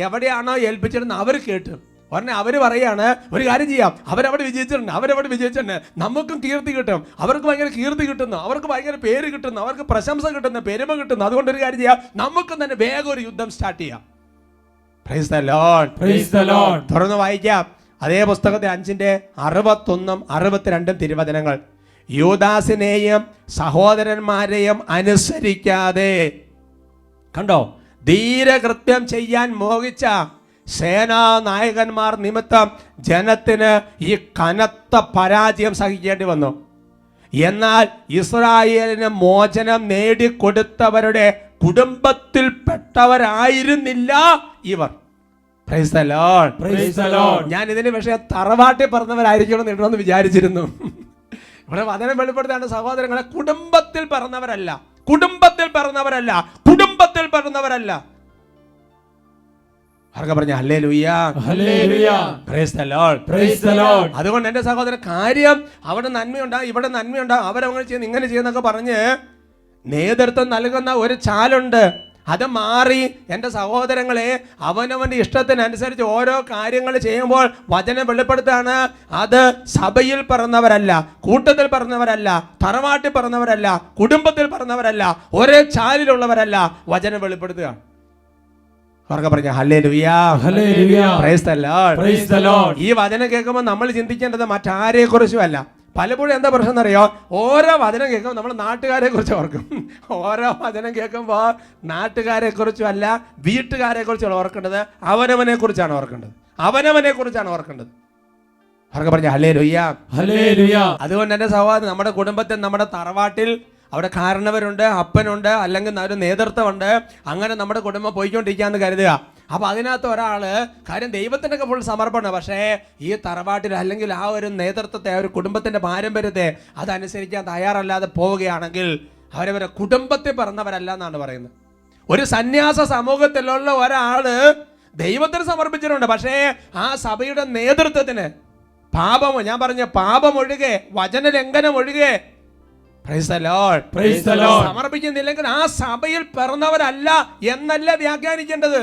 എവിടെയാണോ ഏൽപ്പിച്ചിരുന്നത് അവർ കേട്ടു. ഉടനെ അവർ പറയാണ്, ഒരു കാര്യം ചെയ്യാം, അവരവിടെ വിജയിച്ചിട്ടുണ്ട്, നമുക്കും കീർത്തി കിട്ടും, അവർക്ക് ഭയങ്കര കീർത്തി കിട്ടുന്നു, അവർക്ക് ഭയങ്കര പേര് കിട്ടുന്നു, അവർക്ക് പ്രശംസ കിട്ടുന്നു, പെരുമ കിട്ടുന്നു, അതുകൊണ്ട് ഒരു കാര്യം ചെയ്യാം, നമുക്കും തന്നെ വേഗം ഒരു യുദ്ധം സ്റ്റാർട്ട് ചെയ്യാം. Price the Lord, praise the Lord. തുറന്ന് വായിക്കാം അതേ പുസ്തകത്തെ 5-ന്റെ 61 62 തിരുവചനങ്ങൾ. യൂദാസിനെയും സഹോദരന്മാരെയും അനുസരിക്കാതെ, കണ്ടോ, ധീരകൃത്യം ചെയ്യാൻ മോഹിച്ച സേനാ നായകന്മാർ നിമിത്തം ജനത്തിന് ഈ കനത്ത പരാജയം സഹിക്കേണ്ടി വന്നു. എന്നാൽ ഇസ്രായേലിന് മോചനം നേടിക്കൊടുത്തവരുടെ കുടുംബത്തിൽപ്പെട്ടവരായിരുന്നില്ല ഇവർ. Price the Lord, praise the Lord. ഞാൻ ഇതിന് പക്ഷേ തറവാട്ടിൽ പറഞ്ഞവരായിരിക്കണം എന്ന് വിചാരിച്ചിരുന്നു. ഇവിടെ വചനം വെളിപ്പെടുത്താണ്, സഹോദരങ്ങളെ, കുടുംബത്തിൽ പറഞ്ഞവരല്ല. അവർക്ക് പറഞ്ഞ hallelujah, hallelujah, praise the Lord, praise the Lord. അതുകൊണ്ട് എൻ്റെ സഹോദരൻ, കാര്യം അവിടെ നന്മയുണ്ടാകും, ഇവിടെ നന്മയുണ്ടാകും, അവരങ്ങനെ ചെയ്യുന്നു, ഇങ്ങനെ ചെയ്യുന്നൊക്കെ പറഞ്ഞ് നേതൃത്വം നൽകുന്ന ഒരു ചാലുണ്ട്. അത് മാറി എൻ്റെ സഹോദരങ്ങളെ, അവനവൻ്റെ ഇഷ്ടത്തിനനുസരിച്ച് ഓരോ കാര്യങ്ങൾ ചെയ്യുമ്പോൾ വചനം വെളിപ്പെടുത്താണ്, അത് സഭയിൽ പറഞ്ഞവരല്ല, കൂട്ടത്തിൽ പറഞ്ഞവരല്ല, തറവാട്ടിൽ പറഞ്ഞവരല്ല, കുടുംബത്തിൽ പറഞ്ഞവരല്ല, ഒരേ ചാലിലുള്ളവരല്ല, വചനം വെളിപ്പെടുത്തുക. അവർക്ക് പറഞ്ഞ hallelujah, hallelujah, praise the Lord, praise the Lord. ഈ വചനം കേൾക്കുമ്പോൾ നമ്മൾ ചിന്തിക്കേണ്ടത് മറ്റാരെ കുറിച്ചും അല്ല. പലപ്പോഴും എന്താ പ്രശ്നം എന്നറിയോ, ഓരോ വചനം കേൾക്കുമ്പോൾ നമ്മൾ നാട്ടുകാരെ കുറിച്ച് ഓർക്കും. ഓരോ വചനം കേൾക്കുമ്പോൾ നാട്ടുകാരെ കുറിച്ചും അല്ല, വീട്ടുകാരെ കുറിച്ചാണ് ഓർക്കേണ്ടത്, അവനവനെ കുറിച്ചാണ് ഓർക്കേണ്ടത്. അവർക്ക് പറഞ്ഞ ഹല്ലേലൂയ, ഹല്ലേലൂയ. അതുകൊണ്ട് എൻ്റെ സഹോദരൻ, നമ്മുടെ കുടുംബത്തിൽ, നമ്മുടെ തറവാട്ടിൽ അവിടെ കാരണവരുണ്ട്, അപ്പനുണ്ട്, അല്ലെങ്കിൽ ഒരു നേതൃത്വമുണ്ട്. അങ്ങനെ നമ്മുടെ കുടുംബം പോയിക്കൊണ്ടിരിക്കാന്ന് കരുതുക. അപ്പോൾ അതിനകത്ത് ഒരാൾ കാര്യം ദൈവത്തിനൊക്കെ ഫുൾ സമർപ്പണം, പക്ഷേ ഈ തറവാട്ടിൽ അല്ലെങ്കിൽ ആ ഒരു നേതൃത്വത്തെ, ഒരു കുടുംബത്തിൻ്റെ പാരമ്പര്യത്തെ അതനുസരിക്കാൻ തയ്യാറല്ലാതെ പോവുകയാണെങ്കിൽ അവരവരെ കുടുംബത്തിൽ പറഞ്ഞവരല്ല എന്നാണ് പറയുന്നത്. ഒരു സന്യാസ സമൂഹത്തിലുള്ള ഒരാൾ ദൈവത്തിന് സമർപ്പിച്ചിട്ടുണ്ട്, പക്ഷേ ആ സഭയുടെ നേതൃത്വത്തിന് പാപമൊഴികെ, വചനലംഘനം ഒഴികെ, praise the Lord, praise the Lord, സമർപ്പിക്കുന്നില്ലെങ്കിൽ ആ സഭയിൽ പിറന്നവരല്ല എന്നല്ല വ്യാഖ്യാനിക്കേണ്ടത്.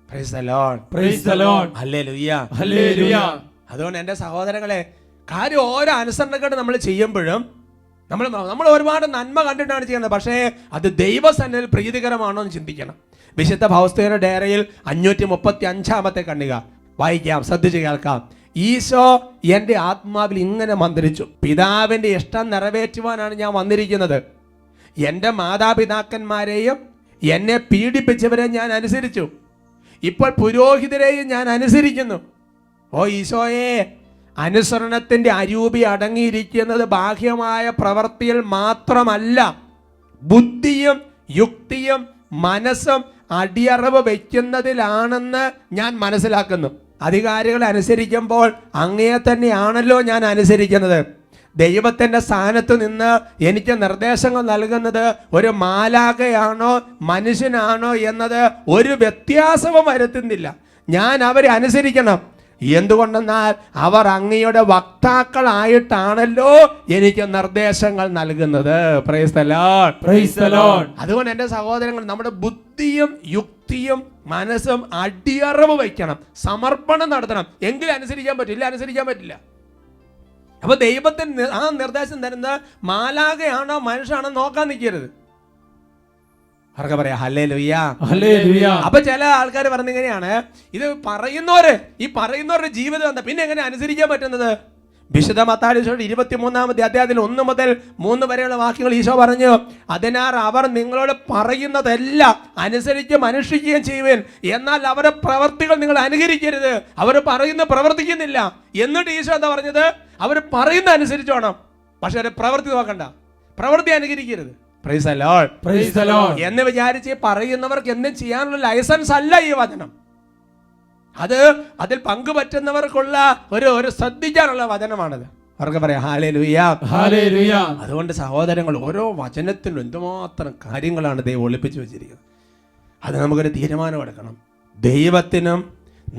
Praise the Lord, praise the Lord, hallelujah, hallelujah. അതുകൊണ്ട് എൻ്റെ സഹോദരങ്ങളെ, കാര്യം ഓരോ അനുസരണക്കേട് നമ്മൾ ചെയ്യുമ്പോഴും നമ്മൾ ഒരുപാട് നന്മ കണ്ടിട്ടാണ് ചെയ്യുന്നത്, പക്ഷേ അത് ദൈവസന്നിധിയിൽ പ്രീതികരമാണോ എന്ന് ചിന്തിക്കണം. വിശുദ്ധ ഫൗസ്തീനയുടെ ഡയറിയിൽ 535 കണ്ണിക വായിക്കാം, ശ്രദ്ധിച്ച് കേൾക്കാം. ഈശോ എൻ്റെ ആത്മാവിൽ ഇങ്ങനെ മന്ത്രിച്ചു, പിതാവിൻ്റെ ഇഷ്ടം നിറവേറ്റുവാനാണ് ഞാൻ വന്നിരിക്കുന്നത്. എൻ്റെ മാതാപിതാക്കന്മാരെയും എന്നെ പീഡിപ്പിച്ചവരെ ഞാൻ അനുസരിച്ചു, ഇപ്പോൾ പുരോഹിതരെയും ഞാൻ അനുസരിക്കുന്നു. ഓ ഈശോയെ, അനുസരണത്തിൻ്റെ അരൂപി അടങ്ങിയിരിക്കുന്നത് ബാഹ്യമായ പ്രവൃത്തിയിൽ മാത്രമല്ല, ബുദ്ധിയും യുക്തിയും മനസ്സും അടിയറവ് വയ്ക്കുന്നതിലാണെന്ന് ഞാൻ മനസ്സിലാക്കുന്നു. അധികാരികളെ അനുസരിക്കുമ്പോൾ അങ്ങയെ തന്നെയാണല്ലോ ഞാൻ അനുസരിക്കുന്നത്. ദൈവത്തിൻ്റെ സ്ഥാനത്ത് നിന്ന് എനിക്ക് നിർദ്ദേശങ്ങൾ നൽകുന്നത് ഒരു മാലാഖയാണോ മനുഷ്യനാണോ എന്നത് ഒരു വ്യത്യാസവും വരുത്തുന്നില്ല. ഞാൻ അവരെ അനുസരിക്കണം. എന്തുകൊണ്ടെന്നാൽ അവർ അങ്ങയുടെ വക്താക്കളായിട്ടാണല്ലോ എനിക്ക് നിർദ്ദേശങ്ങൾ നൽകുന്നത്. Price the Lord, praise the Lord. അതുകൊണ്ട് എൻ്റെ സഹോദരങ്ങൾ, നമ്മുടെ ബുദ്ധിയും യുക്തിയും മനസ്സും അടിയറവ് വയ്ക്കണം, സമർപ്പണം നടത്തണം. എങ്കിലും അനുസരിക്കാൻ പറ്റില്ല, അനുസരിക്കാൻ പറ്റില്ല. അപ്പൊ ദൈവത്തിന് ആ നിർദ്ദേശം തരുന്നത് മാലാഖയാണോ മനുഷ്യനാണോ നോക്കാൻ നിൽക്കരുത്. അവർക്ക് പറയാം ഹല്ലേലൂയ, ഹല്ലേലൂയ. അപ്പൊ ചില ആൾക്കാർ പറഞ്ഞിങ്ങനെയാണ്, ഇത് പറയുന്നവരുടെ ജീവിതം എന്താ, പിന്നെ എങ്ങനെ അനുസരിക്കാൻ പറ്റുന്നത്? വിശുദ്ധ മത്തായി 23-ാമത്തെ അധ്യായത്തിൽ 1 മുതൽ 3 വരെയുള്ള വാക്യങ്ങൾ ഈശോ പറഞ്ഞു, അതിനാൽ അവർ നിങ്ങളോട് പറയുന്നതെല്ലാം അനുസരിച്ച് അനുഷ്ഠിക്കുകയും ചെയ്യുവേൻ, എന്നാൽ അവരുടെ പ്രവർത്തികൾ നിങ്ങൾ അനുകരിക്കരുത്. അവർ പറയുന്ന പ്രവർത്തിക്കുന്നില്ല. എന്നിട്ട് ഈശോ എന്താ പറഞ്ഞത്? അവർ പറയുന്ന അനുസരിച്ചോണം, പക്ഷെ അവരെ പ്രവൃത്തി നോക്കണ്ട, പ്രവൃത്തി അനുകരിക്കരുത്. Praise the Lord, praise the Lord. എന്ന് വിചാരിച്ച് പറയുന്നവർക്ക് എന്തും ചെയ്യാനുള്ള ലൈസൻസ് അല്ല ഈ വചനം. അതിൽ പങ്കുപറ്റുന്നവർക്കുള്ള ഒരു ശ്രദ്ധിക്കാനുള്ള വചനമാണത്. അവർക്ക് പറയാം ഹല്ലേലൂയ, ഹല്ലേലൂയ. അതുകൊണ്ട് സഹോദരങ്ങൾ, ഓരോ വചനത്തിലും എന്തുമാത്രം കാര്യങ്ങളാണ് ദൈവം ഒളിപ്പിച്ചു വെച്ചിരിക്കുന്നത്. അത് നമുക്കൊരു തീരുമാനം എടുക്കണം. ദൈവത്തിനും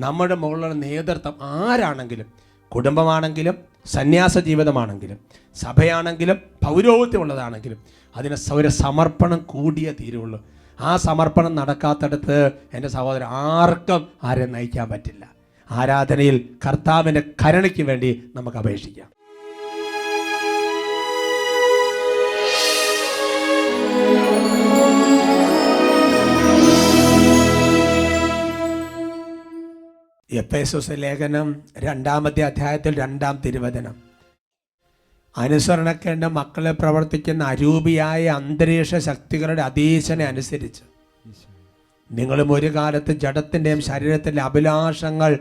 നമ്മുടെ മുകളിലുള്ള നേതൃത്വം ആരാണെങ്കിലും, കുടുംബമാണെങ്കിലും സന്യാസ ജീവിതമാണെങ്കിലും സഭയാണെങ്കിലും പൗരോഹിത്യമുള്ളതാണെങ്കിലും അതിന് ഒരു സമർപ്പണം കൂടിയേ തീരുള്ളൂ. ആ സമർപ്പണം നടക്കാത്തടത്ത് എൻ്റെ സഹോദരൻ ആർക്കും ആരെ നയിക്കാൻ പറ്റില്ല. ആരാധനയിൽ കർത്താവിൻ്റെ കരുണയ്ക്ക് വേണ്ടി നമുക്ക് അപേക്ഷിക്കാം. എഫേസോസ് ലേഖനം 2-ാമത്തെ അധ്യായത്തിൽ 2-ാം തിരുവചനം, അനുസരണക്കേണ്ട മക്കളെ പ്രവർത്തിക്കുന്ന അരൂപിയായ അന്തരീക്ഷ ശക്തികളുടെ അധീശനെ അനുസരിച്ച് നിങ്ങളും ഒരു കാലത്ത് ജഡത്തിൻ്റെയും ശരീരത്തിൻ്റെ അഭിലാഷങ്ങൾ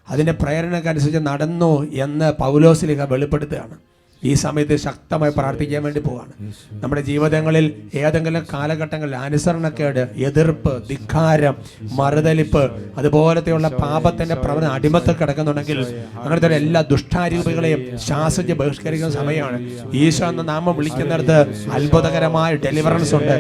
അതിൻ്റെ പ്രേരണക്കനുസരിച്ച് നടന്നു എന്ന് പൗലോസ് വെളിപ്പെടുത്തുകയാണ്. ഈ സമയത്ത് ശക്തമായി പ്രാർത്ഥിക്കാൻ വേണ്ടി പോവാണ്. നമ്മുടെ ജീവിതങ്ങളിൽ ഏതെങ്കിലും കാലഘട്ടങ്ങളിൽ അനുസരണക്കേട്, എതിർപ്പ്, ധിക്കാരം, മറുതലിപ്പ്, അതുപോലത്തെയുള്ള പാപത്തിന്റെ പ്രവണത അടിമത്തിൽ കിടക്കുന്നുണ്ടെങ്കിൽ അങ്ങനത്തെ എല്ലാ ദുഷ്ടാരൂപികളെയും ശാസിച്ച് ബഹിഷ്കരിക്കുന്ന സമയമാണ്. ഈശോ എന്ന നാമം വിളിക്കുന്നിടത്ത് അത്ഭുതകരമായ ഡെലിവറൻസ് ഉണ്ട്.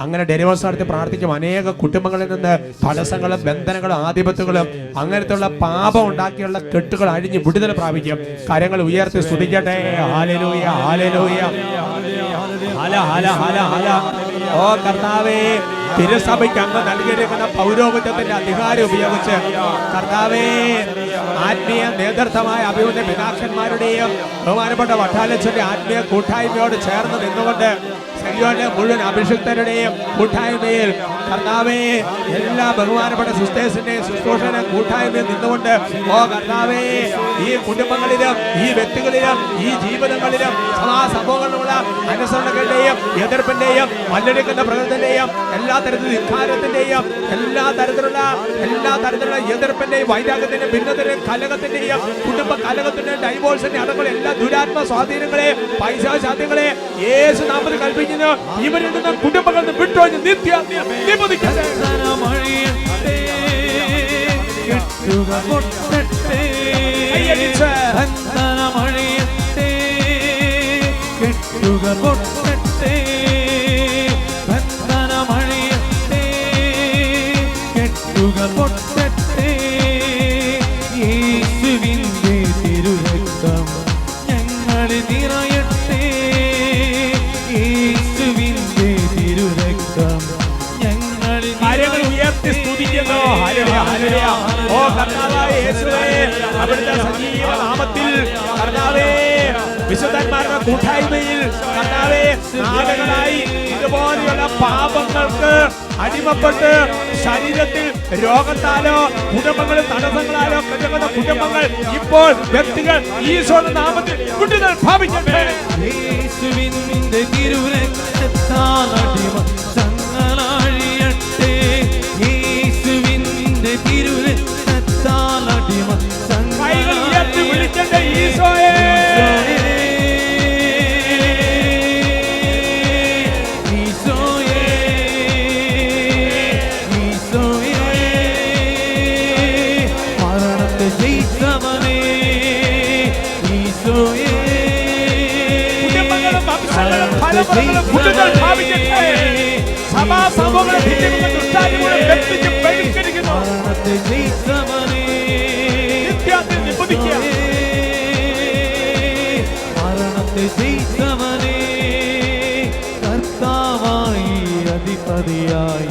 അങ്ങനെ ഡെലിവറൻസ് നടത്തി പ്രാർത്ഥിക്കും. അനേക കുടുംബങ്ങളിൽ നിന്ന് തടസ്സങ്ങളും ബന്ധനങ്ങളും ആധിപത്യങ്ങളും അങ്ങനത്തെയുള്ള പാപം ഉണ്ടാക്കിയുള്ള കെട്ടുകൾ അഴിഞ്ഞ് വിടുതൽ പ്രാപിക്കും. കരങ്ങൾ ഉയർത്തി സ്തുതിക്കട്ടെ. ഹല്ലേലൂയ, ഹല്ലേലൂയ, ഹല ഹല ഹല ഹല. ഓ കർത്താവേ, തിരുസഭയ്ക്ക് അങ്ങ് നൽകിയിരിക്കുന്ന പൗരോഹിത്യത്തിന്റെ അധികാരം ഉപയോഗിച്ച് കർത്താവേ, ആത്മീയ നേതൃത്വമായ അഭിമുഖ പിതാക്കന്മാരുടെയും ബഹുമാനപ്പെട്ട വട്ടാലച്ചന്റെ ആത്മീയ കൂട്ടായ്മയോട് ചേർന്ന് നിന്നുകൊണ്ട് ശരിയോന്റെ മുഴുവൻ അഭിഷിക്തരുടെയും കൂട്ടായ്മയിൽ കർത്താവേ, എല്ലാ ബഹുമാനപ്പെട്ട സിസ്റ്റേഴ്സിന്റെയും ശുശ്രൂഷയുടെ കൂട്ടായ്മയിൽ നിന്നുകൊണ്ട് ഓ കർത്താവേ, ഈ കുടുംബങ്ങളിലും ഈ വ്യക്തികളിലും ഈ ജീവിതങ്ങളിലും സമൂഹങ്ങളിലുള്ള അനുസരണങ്ങളുടെയും എതിർപ്പിന്റെയും മല്ലടിക്കുന്ന പ്രകൃതിന്റെയും എല്ലാ തരത്തിലുള്ള ധിക്കാരത്തിന്റെയും എല്ലാ തരത്തിലുള്ള എതിർപ്പിന്റെയും വൈരാഗ്യത്തിന്റെയും ഭിന്നതയുടെയും കലഹത്തിന്റെയും കുടുംബ കലഹത്തിന്റെയും ഡൈവോഴ്സിന്റെ അടക്കമുള്ള എല്ലാ ദുരാത്മ സ്വാധീനങ്ങളെ പൈശാചാത്യങ്ങളെ യേശു നാമത്തിൽ കൽപ്പിക്കുന്നു. ഇവരിൽ നിന്ന് കുടുംബങ്ങളിൽ നിന്ന് വിട്ടൊഴിഞ്ഞ് നിത്യ വിശുദ്ധന്മാരുടെ കൂട്ടായ്മയിൽ കർത്താവേ നാളുകളായി ഇതുപോലെയുള്ള പാപങ്ങൾക്ക് അടിമപ്പെട്ട് ശരീരത്തിൽ രോഗത്താലോ കുടുംബങ്ങളിൽ തടസ്സങ്ങളാലോ കിടക്കുന്ന കുടുംബങ്ങൾ ഇപ്പോൾ വ്യക്തികൾ ഈശോയുടെ നാമത്തിൽ വിടുതൽ പ്രാപിക്കട്ടെ. യേശുവിന്റെ തിരുരക്തത്താൽ അടിമ യേശുവിന്റെ തിരുരക്തത്താൽ അടിമ കൈകൾ ഉയർത്തി വിളിക്കട്ടെ ഈശോയെ. മരണത്തെ ജയിച്ചവനേ ഈശോയേ. കുടുംബങ്ങളും വംശങ്ങളും ഫലങ്ങളും വിടുതൽ പ്രാപിക്കട്ടെ. സഭാ സമൂഹങ്ങളെ ഭിന്നിക്കുന്ന ദുഷ്ടാരൂപങ്ങളെ വ്യക്തിക്ക് ബഹിഷ്കരിക്കുന്നു. മരണത്തെ ജയിച്ചവനേ നിത്യത്തിൽ നിബുദ്ധിക്കുക. മരണത്തെ ജയിച്ചവനേ കർത്താവായി അധിപതിയായി